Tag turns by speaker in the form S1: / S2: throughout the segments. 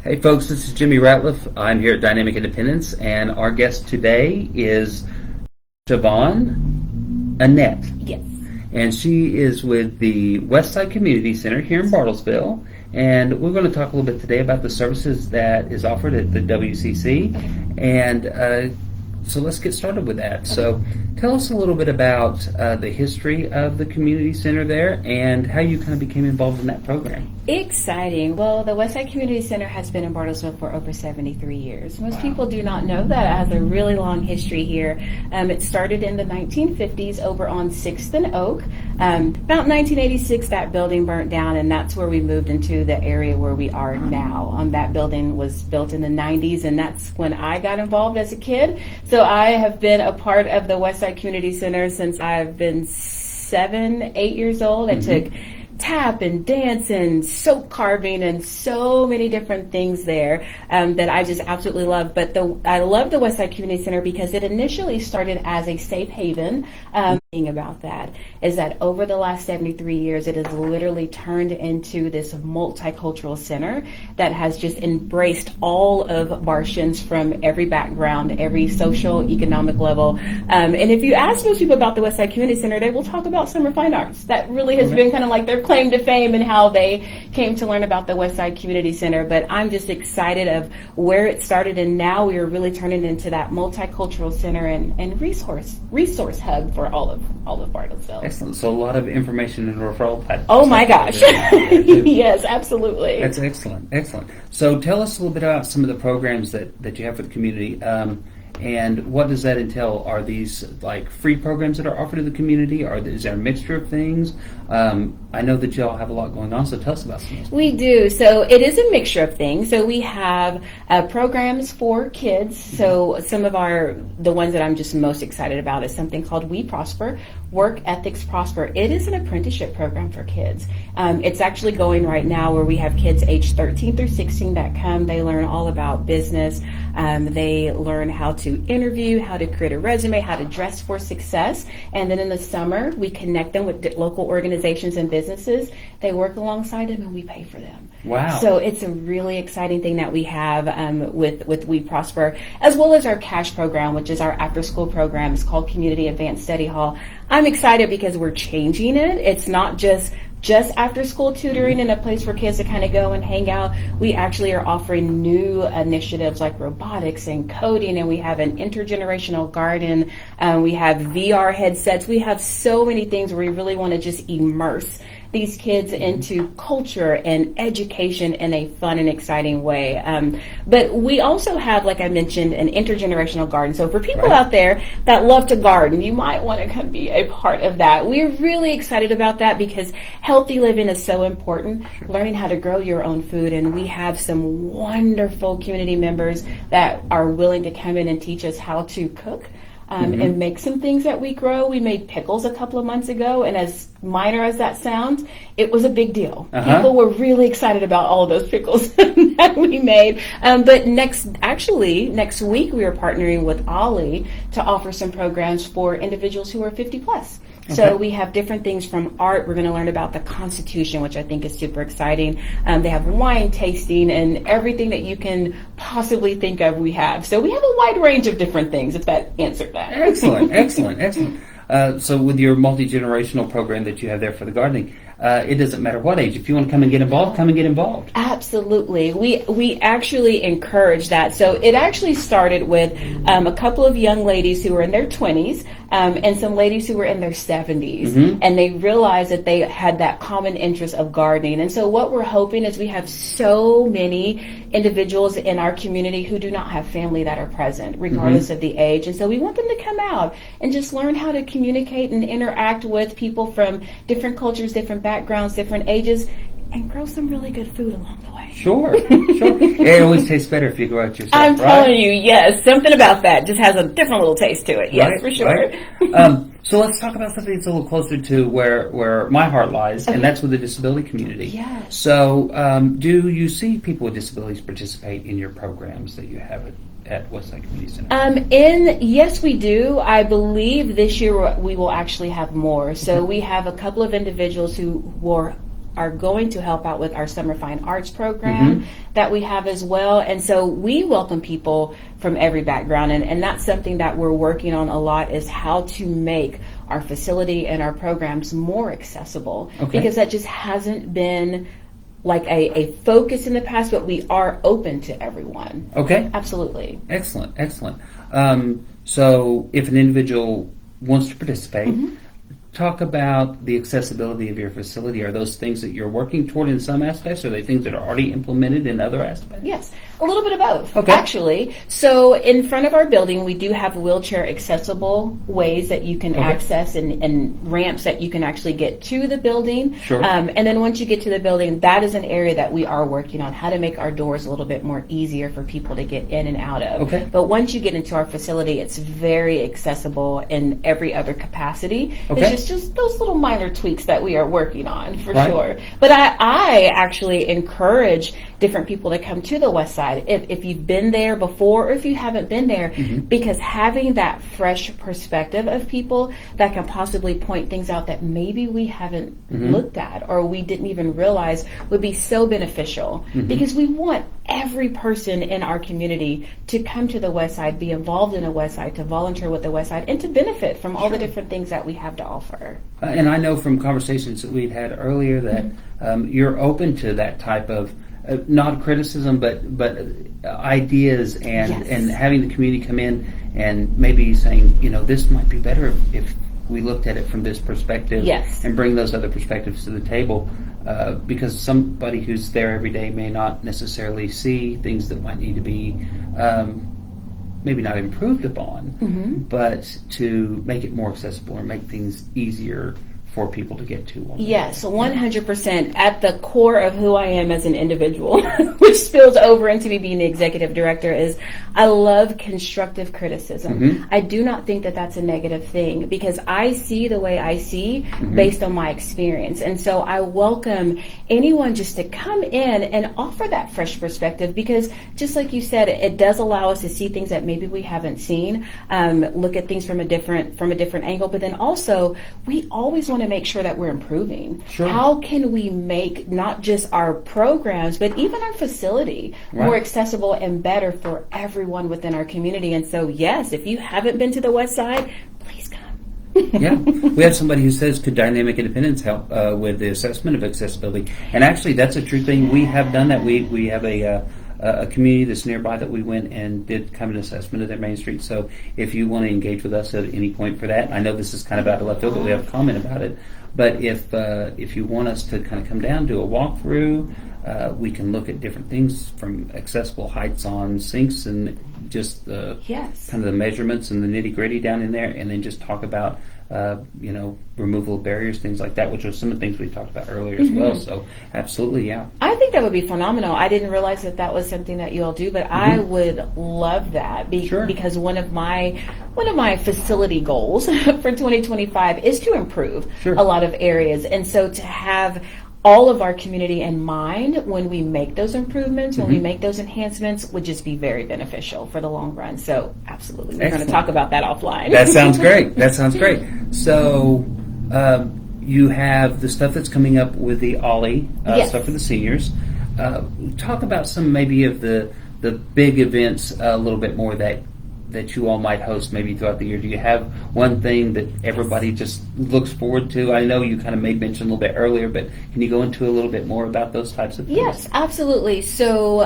S1: Hey folks, this is Jimmie Ratliff. I'm here at Dynamic Independence, and our guest today is Shavon, Annette.
S2: Yes.
S1: And she is with the Westside Community Center here in Bartlesville. And we're going to talk a little bit today about the services that is offered at the WCC. And so let's get started with that. So tell us a little bit about the history of the community center there and how you kind of became involved in that program.
S2: Exciting. Well, the Westside Community Center has been in Bartlesville for over 73 years. Most people do not know that. It has a really long history here. It started in the 1950s over on 6th and Oak. About 1986, that building burnt down, and that's where we moved into the area where we are now. That building was built in the 90s, and that's when I got involved as a kid. So I have been a part of the Westside Community Center since I've been 7, 8 years old. I took tap and dance and soap carving and so many different things there that I just absolutely love. But I love the Westside Community Center because it initially started as a safe haven. Thing about that is that over the last 73 years, it has literally turned into this multicultural center that has just embraced all of Bartians from every background, every social, economic level. And if you ask most people about the Westside Community Center, they will talk about summer fine arts. That really has been kind of like their claim to fame and how they came to learn about the Westside Community Center. But I'm just excited of where it started, and now we are really turning into that multicultural center and resource hub for all of Bartlesville.
S1: Excellent. So a lot of information and referral type.
S2: Oh my gosh. Yes, absolutely.
S1: That's excellent. Excellent. So tell us a little bit about some of the programs that you have for the community. And what does that entail? Are these like free programs that are offered to the community? Is there a mixture of things? I know that y'all have a lot going on, so tell us about some of those.
S2: We do. So it is a mixture of things. So we have programs for kids. So some of the ones that I'm just most excited about is something called We Prosper, Work Ethics Prosper. It is an apprenticeship program for kids. It's actually going right now where we have kids aged 13 through 16 that come. They learn all about business. They learn how to interview, how to create a resume, how to dress for success. And then in the summer, we connect them with local organizations and businesses. They work alongside them and we pay for them.
S1: Wow.
S2: So it's a really exciting thing that we have with We Prosper, as well as our CASH program, which is our after-school program. It's called Community Advanced Study Hall. I'm excited because we're changing it. It's not just after-school tutoring and a place for kids to kind of go and hang out. We actually are offering new initiatives like robotics and coding, and we have an intergenerational garden. We have VR headsets. We have so many things where we really want to just immerse these kids into culture and education in a fun and exciting way. But we also have, like I mentioned, an intergenerational garden. So for people out there that love to garden, you might want to come be a part of that. We're really excited about that because healthy living is so important, learning how to grow your own food. And we have some wonderful community members that are willing to come in and teach us how to cook. And make some things that we grow. We made pickles a couple of months ago, and as minor as that sounds, it was a big deal. People were really excited about all of those pickles that we made. But next week, we are partnering with Ollie to offer some programs for individuals who are 50 plus. So we have different things from art. We're going to learn about the Constitution, which I think is super exciting. They have wine tasting and everything that you can possibly think of we have. So we have a wide range of different things, if that answered that.
S1: Excellent. So with your multi-generational program that you have there for the gardening, it doesn't matter what age. If you want to come and get involved, come and get involved.
S2: Absolutely. We actually encourage that. So it actually started with a couple of young ladies who were in their 20s and some ladies who were in their 70s. And they realized that they had that common interest of gardening. And so what we're hoping is we have so many individuals in our community who do not have family that are present, regardless of the age. And so we want them to come out and just learn how to communicate and interact with people from different cultures, different backgrounds, different ages, and grow some really good food along the way.
S1: Sure. It always tastes better if you go out yourself.
S2: I'm telling you, yes, something about that just has a different little taste to it. Yes, for sure.
S1: So let's talk about something that's a little closer to where my heart lies, and that's with the disability community.
S2: Yes.
S1: So do you see people with disabilities participate in your programs that you have at Westside Community Center?
S2: Yes, we do. I believe this year we will actually have more. So we have a couple of individuals who were are going to help out with our Summer Fine Arts program that we have as well. And so we welcome people from every background. And that's something that we're working on a lot, is how to make our facility and our programs more accessible. Because that just hasn't been like a focus in the past, but we are open to everyone.
S1: Okay.
S2: Absolutely.
S1: Excellent. So if an individual wants to participate, talk about the accessibility of your facility. Are those things that you're working toward in some aspects? Are they things that are already implemented in other aspects?
S2: Yes, a little bit of both, actually. So in front of our building, we do have wheelchair accessible ways that you can access and ramps that you can actually get to the building.
S1: Sure.
S2: And then once you get to the building, that is an area that we are working on, how to make our doors a little bit more easier for people to get in and out of.
S1: Okay.
S2: But once you get into our facility, it's very accessible in every other capacity.
S1: Okay.
S2: It's just those little minor tweaks that we are working on, for sure. But I actually encourage different people to come to the West Side if you've been there before or if you haven't been there, because having that fresh perspective of people that can possibly point things out that maybe we haven't looked at or we didn't even realize would be so beneficial, because we want every person in our community to come to the West Side, be involved in the West Side, to volunteer with the West Side, and to benefit from all the different things that we have to offer.
S1: And I know from conversations that we'd had earlier that you're open to that type of not criticism, but ideas and having the community come in and maybe saying, this might be better if we looked at it from this perspective, and bring those other perspectives to the table, because somebody who's there every day may not necessarily see things that might need to be maybe not improved upon, but to make it more accessible or make things easier for people to get to.
S2: Yes, 100%. At the core of who I am as an individual, which spills over into me being the executive director, is I love constructive criticism. I do not think that that's a negative thing, because I see the way I see based on my experience. And so I welcome anyone just to come in and offer that fresh perspective, because just like you said, it does allow us to see things that maybe we haven't seen, look at things from a different angle, but then also we always want to make sure that we're improving. How can we make not just our programs, but even our facility more accessible and better for everyone within our community? And so, yes, if you haven't been to the West Side, please come.
S1: We have somebody who says, could Dynamic Independence help with the assessment of accessibility? And actually, that's a true thing. We have done that. We have a community that's nearby that we went and did kind of an assessment of their Main Street. So if you want to engage with us at any point for that, I know this is kind of out of left field, but we have a comment about it. But if you want us to kind of come down, do a walkthrough, we can look at different things from accessible heights on sinks and just kind of the measurements and the nitty gritty down in there, and then just talk about removal of barriers, things like that, which are some of the things we talked about earlier as well. So absolutely,
S2: I think that would be phenomenal. I didn't realize that was something that you all do, but I would love that because one of my facility goals for 2025 is to improve a lot of areas, and so to have all of our community in mind when we make those improvements, when we make those enhancements, would just be very beneficial for the long run. So absolutely, we're going to talk about that offline.
S1: That sounds great. So you have the stuff that's coming up with the Ollie stuff for the seniors. Talk about some maybe of the big events a little bit more that you all might host maybe throughout the year. Do you have one thing that everybody just looks forward to? I know you kind of made mention a little bit earlier, but can you go into a little bit more about those types of things?
S2: Yes, absolutely. So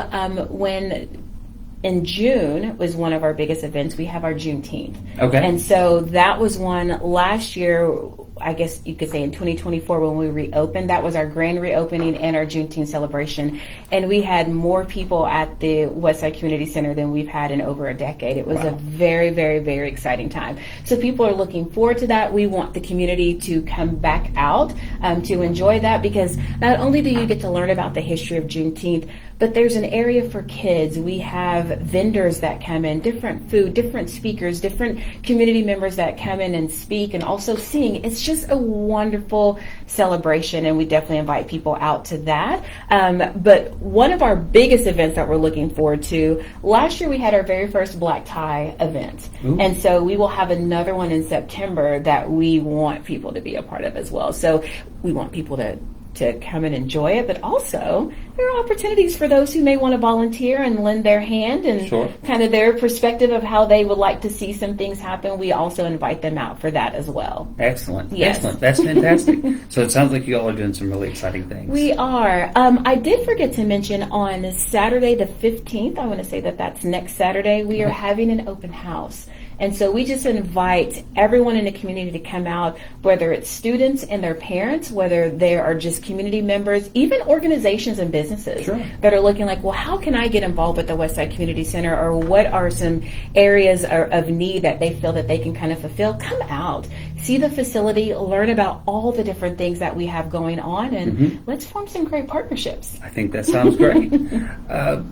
S2: in June was one of our biggest events. We have our Juneteenth. Okay. And so that was one last year, I guess you could say in 2024 when we reopened. That was our grand reopening and our Juneteenth celebration. And we had more people at the Westside Community Center than we've had in over a decade. It was a very, very, very exciting time. So people are looking forward to that. We want the community to come back out to enjoy that, because not only do you get to learn about the history of Juneteenth, but there's an area for kids. We have vendors that come in, different food, different speakers, different community members that come in and speak and also sing. It's just a wonderful celebration, and we definitely invite people out to that. But one of our biggest events that we're looking forward to, last year we had our very first black tie event. And so we will have another one in September that we want people to be a part of as well. So we want people to to come and enjoy it, but also there are opportunities for those who may want to volunteer and lend their hand and kind of their perspective of how they would like to see some things happen. We also invite them out for that as well.
S1: Excellent.
S2: Yes.
S1: Excellent. That's fantastic. So it sounds like you all are doing some really exciting things.
S2: We are. I did forget to mention on Saturday the 15th, I want to say that's next Saturday, we are having an open house. And so we just invite everyone in the community to come out, whether it's students and their parents, whether they are just community members, even organizations and businesses that are looking like, well, how can I get involved with the Westside Community Center, or what are some areas of need that they feel that they can kind of fulfill? Come out, see the facility, learn about all the different things that we have going on, and let's form some great partnerships.
S1: I think that sounds great.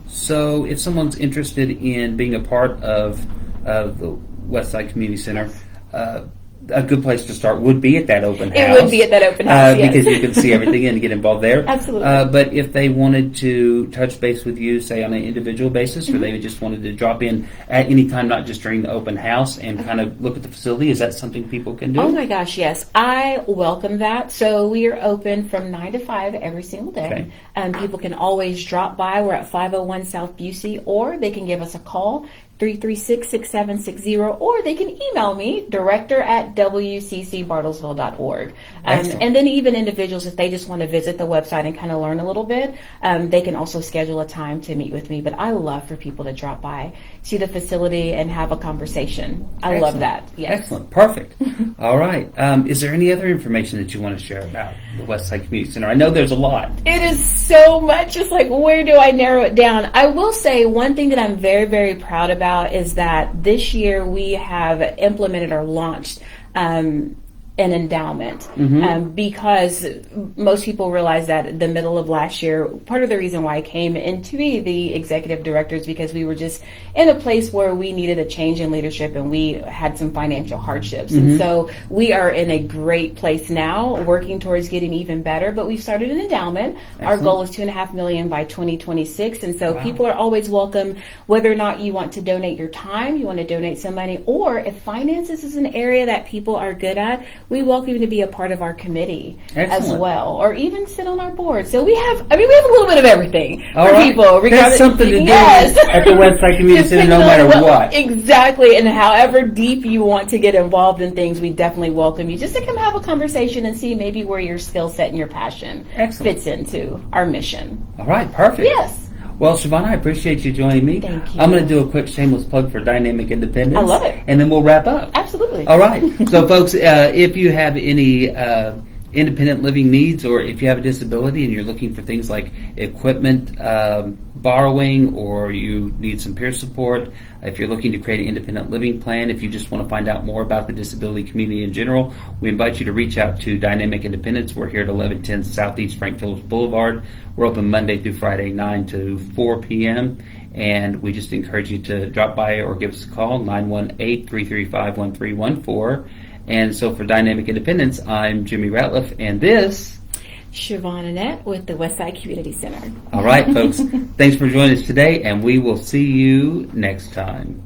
S1: So if someone's interested in being a part of the Westside Community Center, a good place to start would be at that open house.
S2: It would be at that open house, yes.
S1: Because you can see everything and get involved there.
S2: Absolutely.
S1: But if they wanted to touch base with you, say on an individual basis, or they just wanted to drop in at any time, not just during the open house, and kind of look at the facility, is that something people can do?
S2: Oh my gosh, yes. I welcome that. So we are open from 9 to 5 every single day. People can always drop by. We're at 501 South Busey, or they can give us a call, 336-6760, or they can email me, director@wccbartlesville.org. And then even individuals, if they just want to visit the website and kind of learn a little bit, they can also schedule a time to meet with me. But I love for people to drop by, see the facility, and have a conversation. I love that. Yes.
S1: Excellent. Perfect. All right. Is there any other information that you want to share about the Westside Community Center? I know there's a lot.
S2: It is so much. It's like, where do I narrow it down? I will say one thing that I'm very, very proud about is that this year we have implemented or launched an endowment, because most people realize that the middle of last year, part of the reason why I came in to be the executive director is because we were just in a place where we needed a change in leadership and we had some financial hardships. And so we are in a great place now, working towards getting even better, but we've started an endowment. Excellent. Our goal is $2.5 million by 2026. And so people are always welcome, whether or not you want to donate your time, you want to donate some money, or if finances is an area that people are good at, we welcome you to be a part of our committee as well, or even sit on our board. So we have a little bit of everything for people.
S1: There's something to do at the Westside Community Center, no matter what.
S2: Exactly, and however deep you want to get involved in things, we definitely welcome you just to come have a conversation and see maybe where your skill set and your passion fits into our mission.
S1: All right, perfect.
S2: Yes.
S1: Well, Shavon, I appreciate you joining me.
S2: Thank you.
S1: I'm going to do a quick shameless plug for Dynamic Independence.
S2: I love it.
S1: And then we'll wrap up.
S2: Absolutely.
S1: All right. So, folks, if you have any independent living needs, or if you have a disability and you're looking for things like equipment borrowing, or you need some peer support, if you're looking to create an independent living plan, if you just want to find out more about the disability community in general, we invite you to reach out to Dynamic Independence. We're here at 1110 Southeast Frank Phillips Boulevard. We're open Monday through Friday, 9 to 4 p.m., and we just encourage you to drop by or give us a call, 918-335-1314. And so for Dynamic Independence, I'm Jimmie Ratliff, and this...
S2: Shavon Annette with the Westside Community Center.
S1: All right, folks. Thanks for joining us today, and we will see you next time.